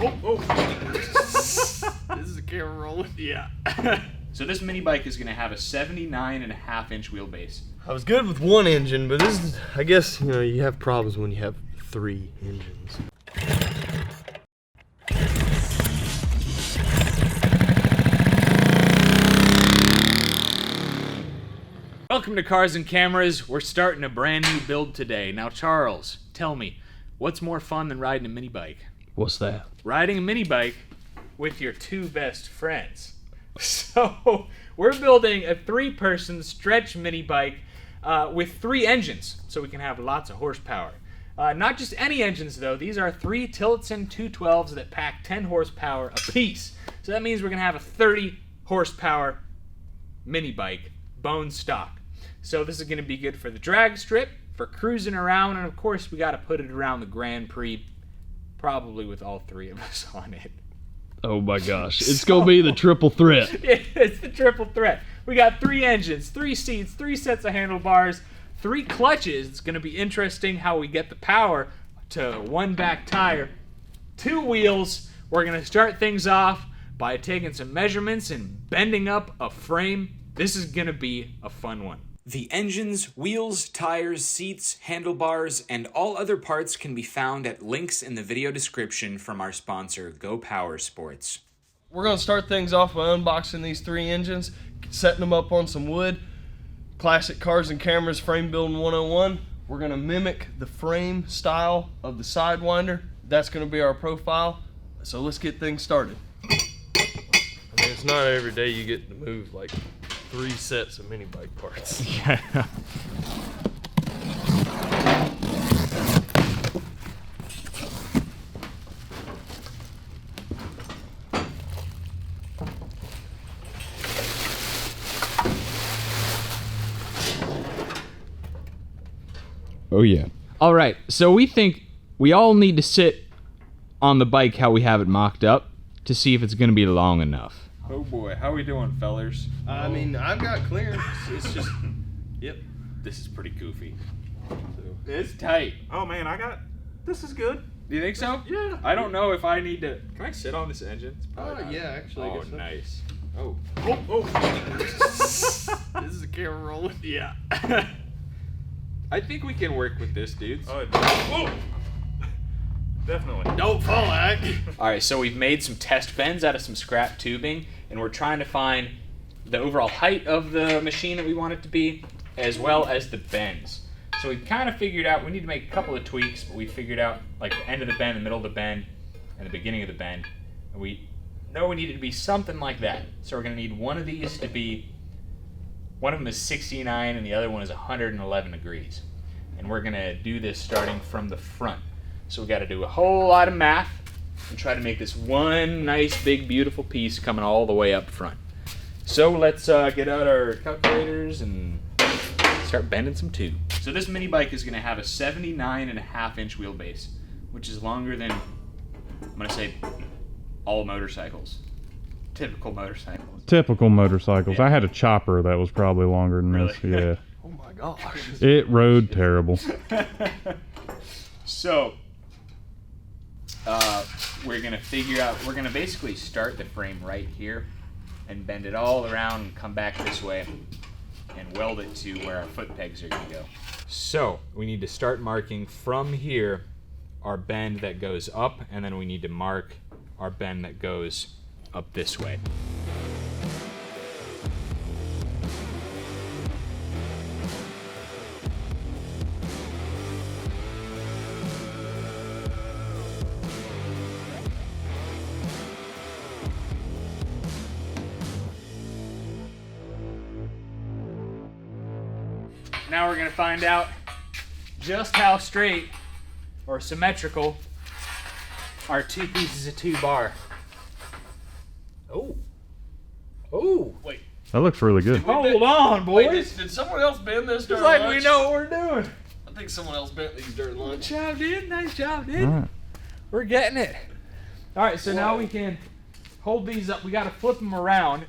This is a camera rolling. Yeah. So this mini bike is going to have a 79.5-inch wheelbase. I was good with one engine, but this is, I guess, you have problems when you have 3 engines. Welcome to Cars and Cameras. We're starting a brand new build today. Now, Charles, tell me, what's more fun than riding a mini bike? What's that? Riding a mini bike with your 2 best friends. So, we're building a 3-person stretch mini bike with 3 engines, so we can have lots of horsepower. Not just any engines, though. These are 3 Tillotson 212s that pack 10 horsepower apiece. So that means we're going to have a 30 horsepower mini bike, bone stock. So this is going to be good for the drag strip, for cruising around, and of course we got to put it around the Grand Prix, probably with all 3 of us on it. Oh my gosh, it's gonna be the triple threat. It's the triple threat. We got 3 engines, 3 seats, 3 sets of handlebars, 3 clutches. It's gonna be interesting how we get the power to 1 back tire, 2 wheels. We're gonna start things off by taking some measurements and bending up a frame. This is gonna be a fun one. The engines, wheels, tires, seats, handlebars, and all other parts can be found at links in the video description from our sponsor, Go Power Sports. We're gonna start things off by unboxing these 3 engines, setting them up on some wood. Classic Cars and Cameras frame building 101. We're gonna mimic the frame style of the Sidewinder. That's gonna be our profile. So let's get things started. I mean, it's not every day you get to move like 3 sets of mini bike parts. Yeah. Oh yeah. All right, so we think we all need to sit on the bike how we have it mocked up to see if it's going to be long enough. Oh boy, how we doing, fellers? I mean, I've got clearance. It's just, Yep, this is pretty goofy. It's tight. Oh man, this is good. Do you think so? Yeah. I don't know if I need to. Can I sit on this engine? It's probably not. yeah, actually. I Oh, guess so. nice. Oh, This is a camera rolling. Yeah. I think we can work with this, dudes. Oh, whoa. Definitely. Don't fall, Ack. All right, so we've made some test bends out of some scrap tubing, and we're trying to find the overall height of the machine that we want it to be, as well as the bends. So we've kind of figured out, we need to make a couple of tweaks, but we figured out like the end of the bend, the middle of the bend, and the beginning of the bend. And we know we need it to be something like that. So we're gonna need one of these to be, one of them is 69 and the other one is 111 degrees. And we're gonna do this starting from the front. So we got to do a whole lot of math and try to make this one nice, big, beautiful piece coming all the way up front. So let's get out our calculators and start bending some tube. So this mini bike is going to have a 79.5-inch wheelbase, which is longer than, I'm going to say, all motorcycles. Typical motorcycles. Typical motorcycles. Yeah. I had a chopper that was probably longer than this. Really? Yeah. Oh my gosh. It rode terrible. So we're gonna figure out, we're gonna basically start the frame right here and bend it all around and come back this way and weld it to where our foot pegs are gonna go. So we need to start marking from here our bend that goes up, and then we need to mark our bend that goes up this way. Now we're gonna find out just how straight or symmetrical our 2 pieces of 2 bar. Oh. Oh. Wait. That looks really good. Hold on, boys. Wait, did someone else bend this It's during like lunch? we know what we're doing. I think someone else bent these during lunch. Nice job, dude. Nice job, dude. All right. We're getting it. All right, so now we can hold these up. We got to flip them around.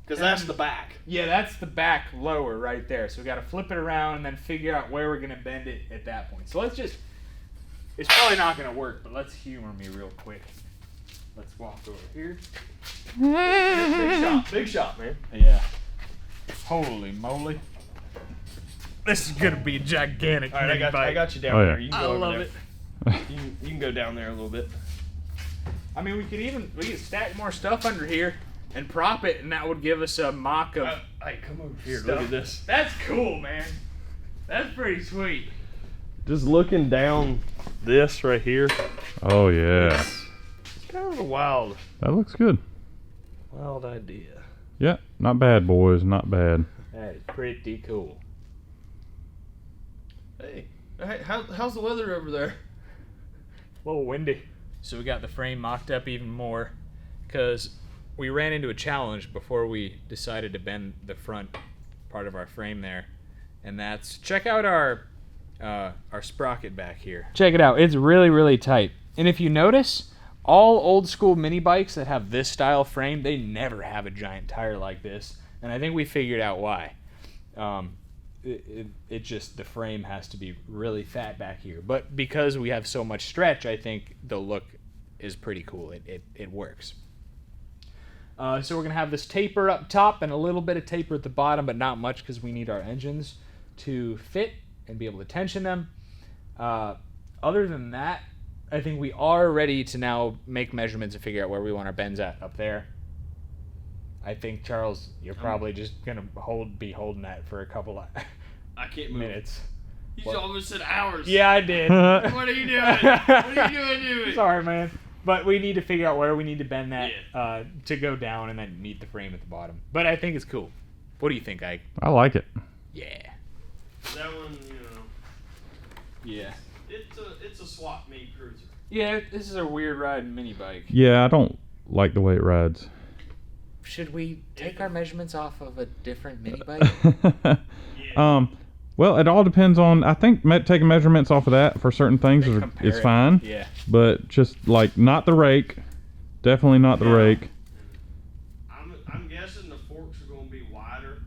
Because that's the back. Yeah, that's the back lower right there. So we got to flip it around and then figure out where we're going to bend it at that point. So let's just It's probably not gonna work, but let's humor me real quick. Let's walk over here. Big shot, man. Yeah. Holy moly. This is gonna be a gigantic All right, I got you down Oh, yeah. there. You can I go over love there. it. You can go down there a little bit. I mean, we could stack more stuff under here and prop it, and that would give us a mock of Hey, come over here. stuff. Look at this. That's cool, man. That's pretty sweet. Just looking down this right here. Oh yeah, It's kind of a wild that looks good. idea. Yeah, not bad, boys. Not bad. That is pretty cool. Hey, how's the weather over there? A little windy. So we got the frame mocked up even more because we ran into a challenge before we decided to bend the front part of our frame there, and that's check out our sprocket back here. Check it out. It's really, really tight. And if you notice, all old school mini bikes that have this style frame, they never have a giant tire like this, and I think we figured out why. It just, the frame has to be really fat back here, but because we have so much stretch, I think the look is pretty cool. It works. So we're gonna have this taper up top and a little bit of taper at the bottom, but not much because we need our engines to fit and be able to tension them. Other than that, I think we are ready to now make measurements and figure out where we want our bends at up there. I think, Charles, you're probably just gonna be holding that for a couple of I can't move. minutes. You almost said hours. Yeah, I did. What are you doing? What are you doing? Sorry, man. But we need to figure out where we need to bend that to go down and then meet the frame at the bottom. But I think it's cool. What do you think, Ike? I like it. Yeah. That one, you know, Yeah. it's a swap meet cruiser. Yeah, this is a weird riding mini bike. Yeah, I don't like the way it rides. Should we take our measurements off of a different mini bike? Well, it all depends on. I think taking measurements off of that for certain things is fine. Yeah. But just like not the rake, definitely not the rake. I'm guessing the forks are going to be wider,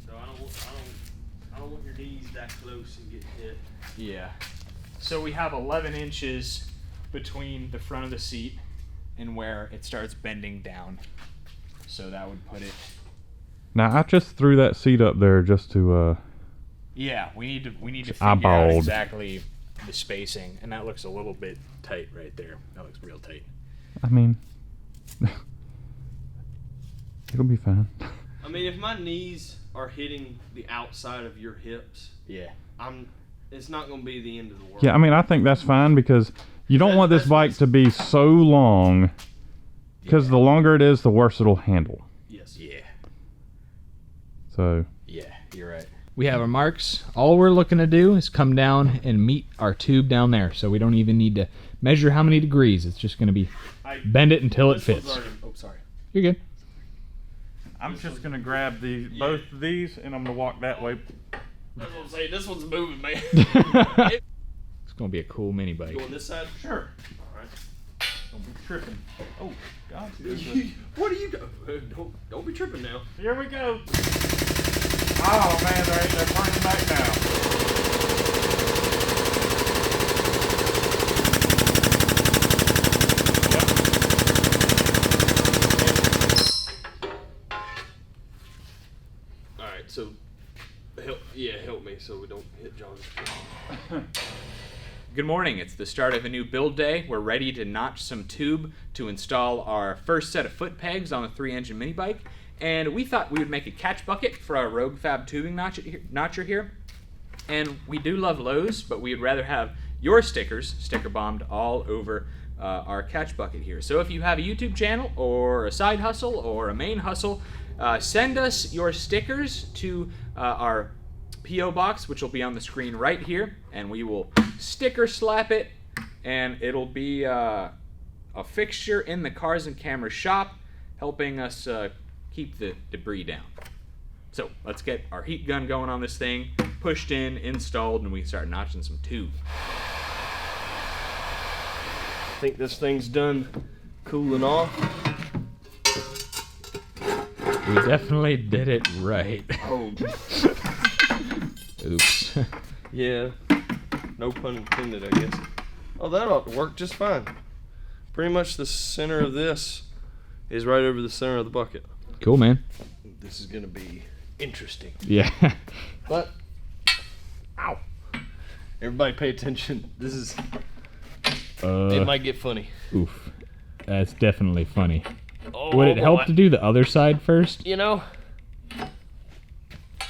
so I don't want your knees that close and get hit. Yeah. So we have 11 inches between the front of the seat and where it starts bending down. So that would put it. Now I just threw that seat up there just to. Yeah, we need to figure out eyeballed. exactly the spacing, and that looks a little bit tight right there. That looks real tight. I mean, it'll be fine. I mean, if my knees are hitting the outside of your hips, Yeah. it's not going to be the end of the world. Yeah, I mean, I think that's fine because you don't want this bike to be so long. Because the longer it is, the worse it'll handle. Yes. Yeah. So. Yeah, you're right. We have our marks. All we're looking to do is come down and meet our tube down there. So we don't even need to measure how many degrees. It's just going to be bend it until it fits. Oh, sorry. You're good. I'm just going to grab both of these and I'm going to walk that way. That's what I'm saying. This one's moving, man. It's going to be a cool mini bike. Go on this side? Sure. All right. Don't be tripping. Oh, God. What are you doing? Don't be tripping now. Here we go. Oh, man, they're turning back now. All right, so help me so we don't hit John. Good morning. It's the start of a new build day. We're ready to notch some tube to install our first set of foot pegs on a 3-engine mini bike. And we thought we would make a catch bucket for our Rogue Fab tubing notcher here. And we do love Lowe's, but we'd rather have your stickers sticker bombed all over our catch bucket here. So if you have a YouTube channel or a side hustle or a main hustle, send us your stickers to our P.O. box, which will be on the screen right here, and we will sticker slap it, and it'll be a fixture in the Cars and Cameras shop, helping us keep the debris down. So let's get our heat gun going on this thing, pushed in, installed, and we can start notching some tube. I think this thing's done cooling off. We definitely did it right. Oh, Oops. yeah. No pun intended, I guess. Oh, that ought to work just fine. Pretty much the center of this is right over the center of the bucket. Cool, man. This is gonna be interesting. Yeah. But, ow. Everybody pay attention. This is, it might get funny. Oof. That's definitely funny. Oh, Would it help boy. to do the other side first? You know,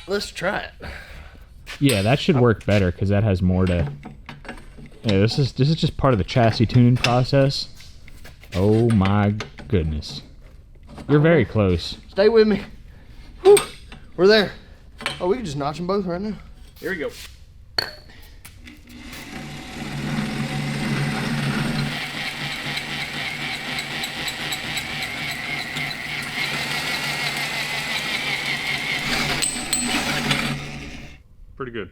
let's try it. Yeah, that should work better because that has more to. Yeah, this is just part of the chassis tuning process. Oh my goodness. You're very close. Stay with me. Whew. We're there. Oh, we can just notch them both right now. Here we go. Pretty good.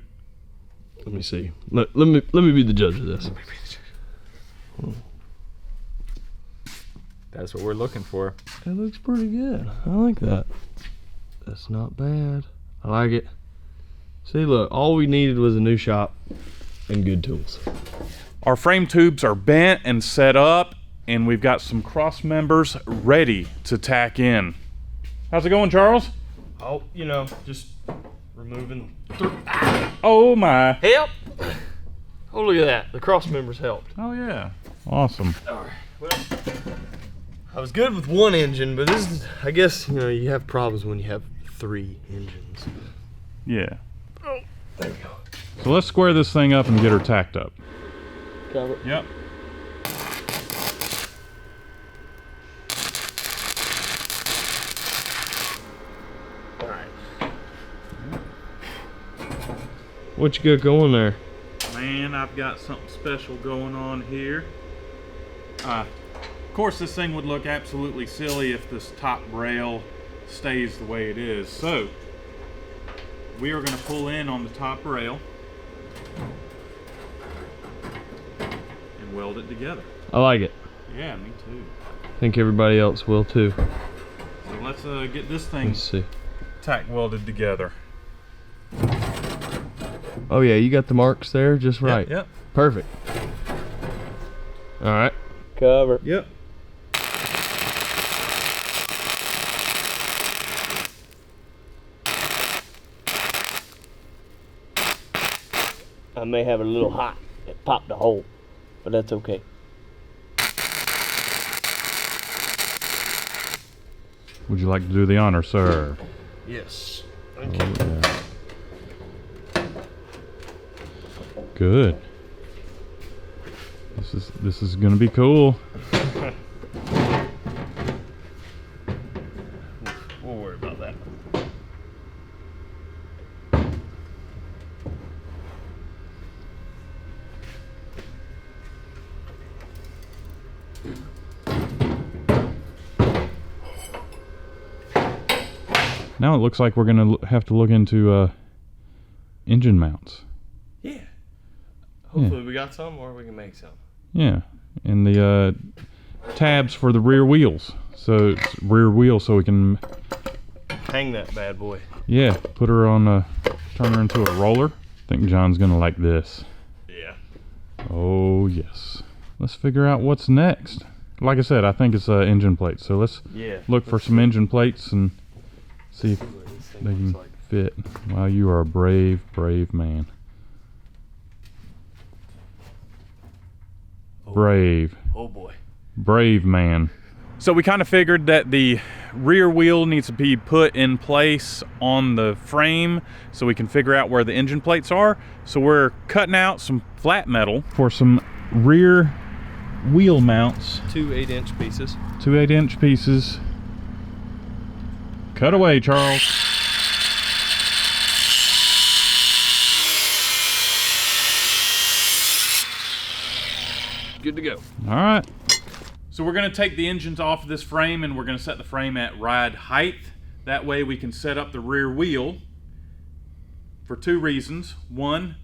Let me see. Let me be the judge of this. That's what we're looking for. That looks pretty good. I like that. That's not bad. I like it. See, look, all we needed was a new shop and good tools. Our frame tubes are bent and set up, and we've got some cross members ready to tack in. How's it going, Charles? Oh, you know, just removing. Oh my. Help! Oh, look at that. The cross members helped. Oh yeah. Awesome. All right. Well, I was good with one engine, but this is, I guess, you know, you have problems when you have 3 engines. Yeah. Oh, there we go. So let's square this thing up and get her tacked up. Cover. Yep. All right. What you got going there? Man, I've got something special going on here. Of course, this thing would look absolutely silly if this top rail stays the way it is. So, we are going to pull in on the top rail and weld it together. I like it. Yeah, me too. I think everybody else will too. So let's get this thing Let's see. tack welded together. Oh yeah, you got the marks there just right. Yep. Perfect. All right. Cover. Yep. I may have a little hot. It popped a hole, but that's okay. Would you like to do the honor, sir? Yes. Oh, yeah. Good. This is gonna be cool. We'll worry about that. Now it looks like we're gonna have to look into engine mounts. Yeah. Hopefully we got some, or we can make some. Yeah, and the tabs for the rear wheels. So it's rear wheel, so we can Hang that bad boy. yeah put her on turn her into a roller. I think John's gonna like this. Yeah. Oh yes. Let's figure out what's next. Like I said, I think it's engine plates. So let's Yeah. look for some engine plates and see if This thing they can looks like. fit. Wow, you are a brave, brave man. Brave. Oh boy. Brave man. So we kind of figured that the rear wheel needs to be put in place on the frame so we can figure out where the engine plates are. So we're cutting out some flat metal for some rear wheel mounts. 2 8-inch pieces. 2 8-inch pieces. Cut away, Charles. Good to go. All right. So we're going to take the engines off of this frame and we're going to set the frame at ride height. That way we can set up the rear wheel for 2 reasons. One,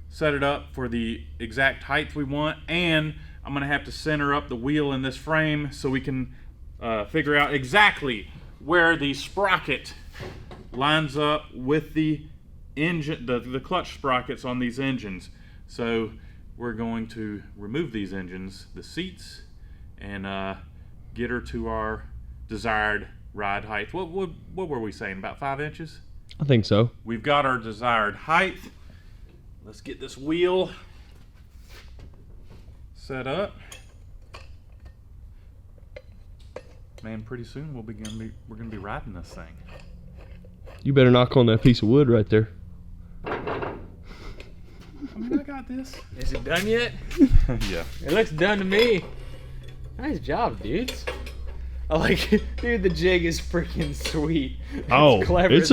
set it up for the exact height we want, and I'm going to have to center up the wheel in this frame so we can figure out exactly where the sprocket lines up with the engine, the clutch sprockets on these engines. So we're going to remove these engines, the seats, and get her to our desired ride height. What were we saying, about 5 inches? I think so. We've got our desired height. Let's get this wheel set up. Man, pretty soon we're gonna be riding this thing. You better knock on that piece of wood right there. I mean, I got this. Is it done yet? Yeah. It looks done to me. Nice job, dudes. I like it. Dude, the jig is freaking sweet. Oh, clever. it's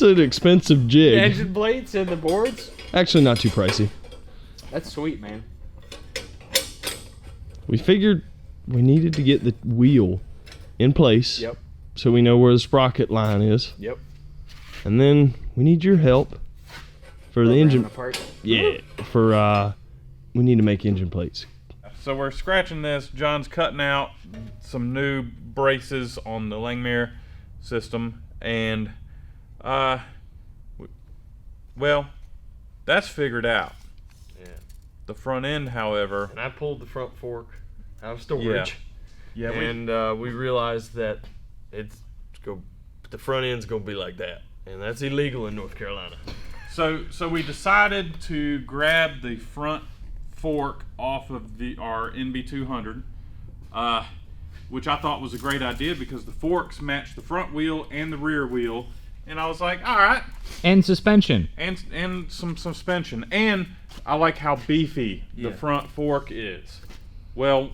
an expensive The jig. engine plates and the boards. Actually, not too pricey. That's sweet, man. We figured we needed to get the wheel in place. Yep. So we know where the sprocket line is. Yep. And then we need your help for the engine. Apart. Yeah. For we need to make engine plates. So we're scratching this. John's cutting out some new braces on the Langmuir system, and well, that's figured out. Yeah. The front end, however, And I pulled the front fork out of storage. yeah, And we realized that the front end's gonna be like that, and that's illegal in North Carolina. So we decided to grab the front fork off of our NB200, which I thought was a great idea because the forks match the front wheel and the rear wheel, and I was like, all right, And suspension. and some suspension, and I like how beefy the front fork is. Well,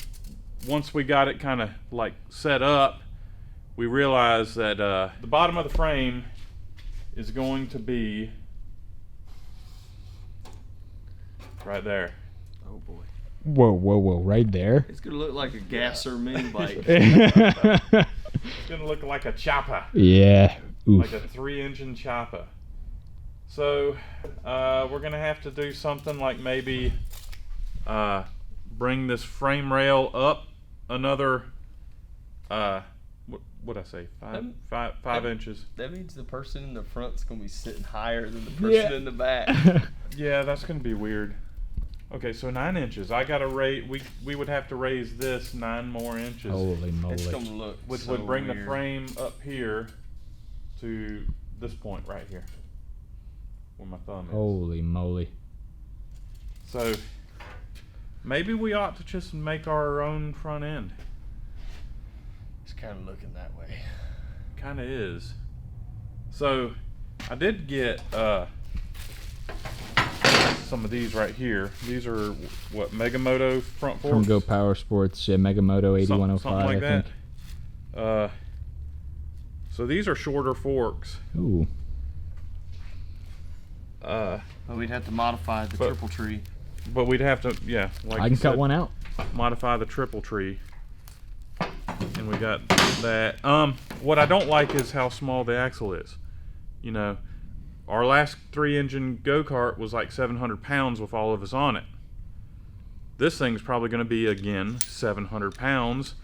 once we got it kind of like set up, we realized that the bottom of the frame is going to be right there. Oh boy. Whoa, right there. It's gonna look like a gasser mini bike. It's gonna look like a chopper, Yeah. Oof. like a 3-engine chopper. So we're gonna have to do something like maybe bring this frame rail up another what'd I say, five inches. That means the person in the front's gonna be sitting higher than the person in the back. Yeah, that's gonna be weird. Okay, so 9 inches. I gotta raise. We would have to raise this 9 more inches, Holy It's moly. gonna look which so would bring weird. the frame up here to this point right here, where my thumb is. Holy moly. So maybe we ought to just make our own front end. It's kind of looking that way. Kind of is. So I did get some of these right here. These are what, Megamoto front forks? From Go Power Sports, yeah, Megamoto 8105, Something like I think. that. So these are shorter forks. Ooh. But we'd have to modify the triple tree. But we'd have to, yeah, like I you can said, cut one out. modify the triple tree. And we got that. What I don't like is how small the axle is. You know, our last 3-engine go-kart was like 700 pounds with all of us on it. This thing's probably going to be, again, 700 pounds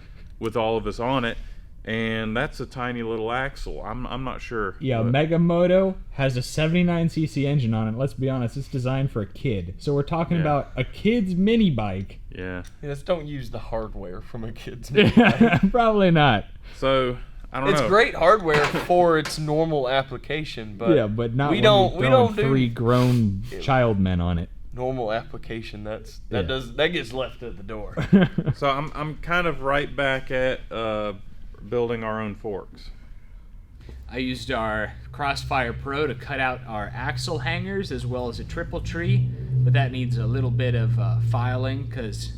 with all of us on it. And that's a tiny little axle. I'm not sure. Yeah, but- Megamoto has a 79cc engine on it. Let's be honest, it's designed for a kid. So we're talking Yeah. about a kid's mini bike. Yeah. Yes, don't use the hardware from a kid's mini bike. Probably not. So, I don't It's know. great hardware for its normal application, but Yeah, but not we when don't- you're we throwing don't do- 3 grown child men on it. normal application that Yeah. gets left at the door. So I'm kind of right back at building our own forks. I used our Crossfire Pro to cut out our axle hangers as well as a triple tree, but that needs a little bit of filing because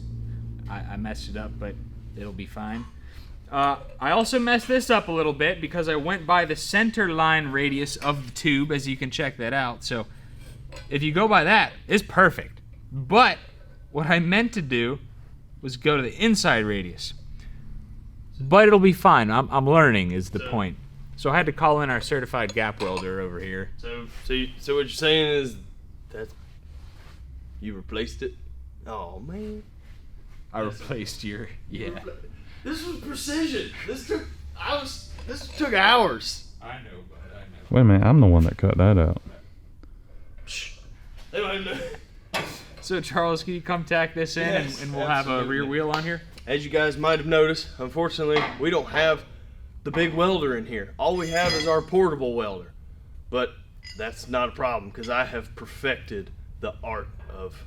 I messed it up, but it'll be fine. I also messed this up a little bit because I went by the center line radius of the tube, as you can check that out. So if you go by that, it's perfect. But what I meant to do was go to the inside radius. But it'll be fine. I'm learning is the point. So I had to call in our certified gap welder over here. So what you're saying is that you replaced it? Oh man, I replaced your this was precision. This took hours. I know, but I know. Wait a minute, I'm the one that cut that out. They don't even know. So Charles, can you come tack this in Yes, and we'll have a rear absolutely. wheel on here? As you guys might have noticed, unfortunately, we don't have the big welder in here. All we have is our portable welder. But that's not a problem because I have perfected the art of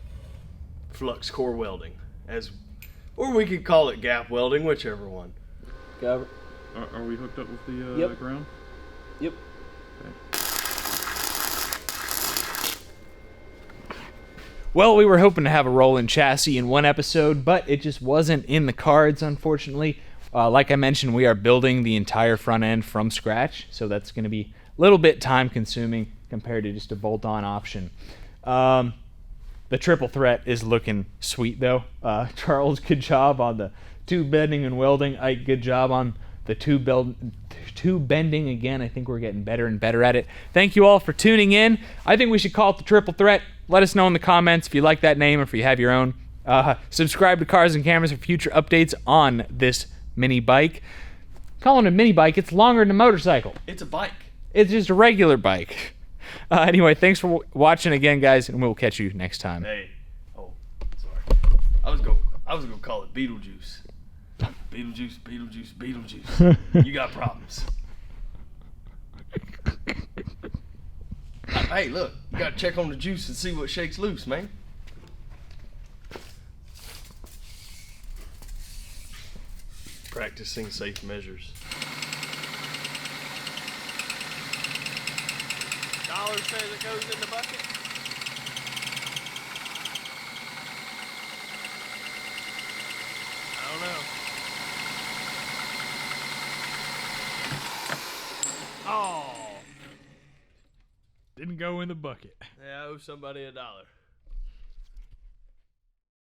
flux core welding, or we could call it gap welding, whichever one. Cover. Are we hooked up with the Yep. ground? Yep. Well, we were hoping to have a roll-in chassis in one episode, but it just wasn't in the cards, unfortunately. Like I mentioned, we are building the entire front end from scratch, so that's going to be a little bit time-consuming compared to just a bolt-on option. The triple threat is looking sweet, though. Charles, good job on the tube bending and welding. Ike, good job on the tube bending. Again, I think we're getting better and better at it. Thank you all for tuning in. I think we should call it the triple threat. Let us know in the comments if you like that name or if you have your own. Subscribe to Cars and Cameras for future updates on this mini bike. Calling it a mini bike, it's longer than a motorcycle. It's a bike. It's just a regular bike. Anyway, thanks for watching again, guys, and we'll catch you next time. Hey. Oh, sorry. I was gonna call it Beetlejuice. Beetlejuice, Beetlejuice, Beetlejuice. You got problems. Hey, look, you gotta check on the juice and see what shakes loose, man. Practicing safe measures. Dollar says it goes in the bucket. I don't know. Oh! Didn't go in the bucket. Yeah, I owe somebody $1.